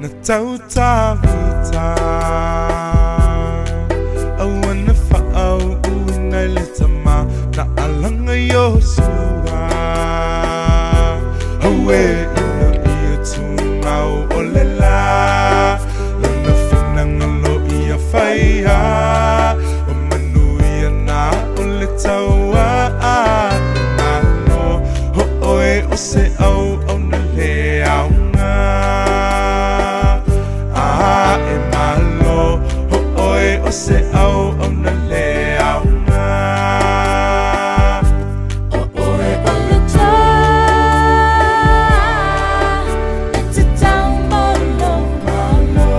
na tautai awana fa'au na letama na alanga yosua awe ina ia tumau olela lana finangalo ia faiha o manuia na ole taua ano ho oe o se au na le aunga e malo ho oe o se au na le aunga o oe o le ta e te tau malo malo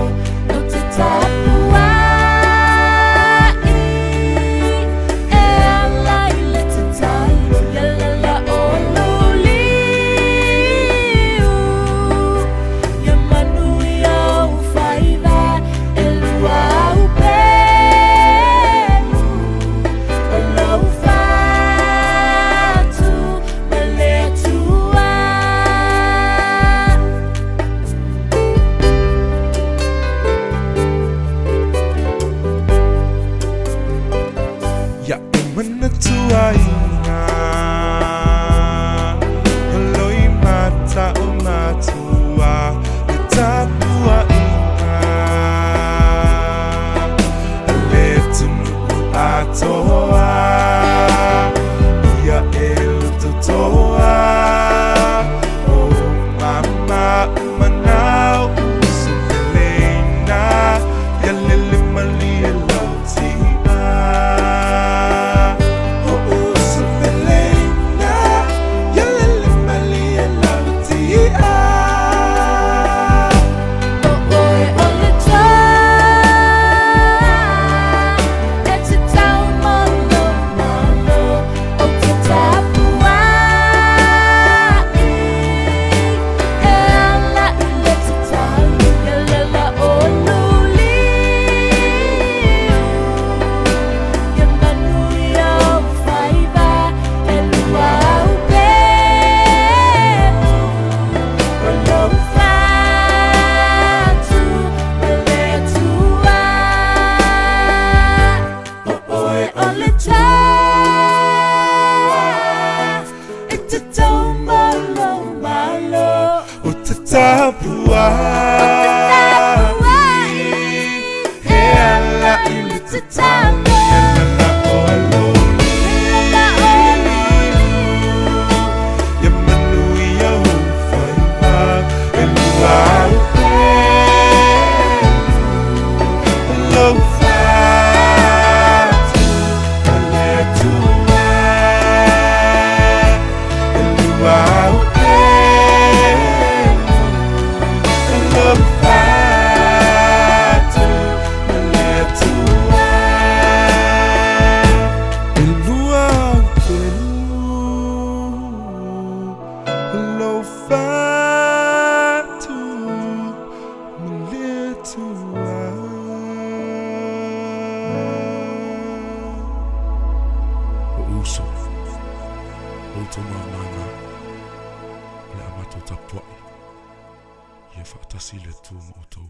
o te tapua e ala I le te talo ya la o luliu ya manui au faiva e lua au pelu o lau fatu ma le tua ya mana tuaina haloi mata o matua e tapua ina ale tumu atoa ia e lutotoa o mama manau usumelena ya lele malia lautia o usumelena ya lele malia lautia o oe o le ta e te tau malo malo o te tapua e ala I le te talo ya la o luliu ya manui au faiva e lua au pelu o lau fatu ma le tua o oe o le ta e te tau malo malo o te tapua e ala I le te talo ya la o aloli ya manui au faiva e lua au pelu lau fatu ma le tua e lua au pelu lau fatu ma le tua e lua au pelu lau fatu ma le tua o uso o to mama le amato tapuai ia whaatasi le tu mo o tau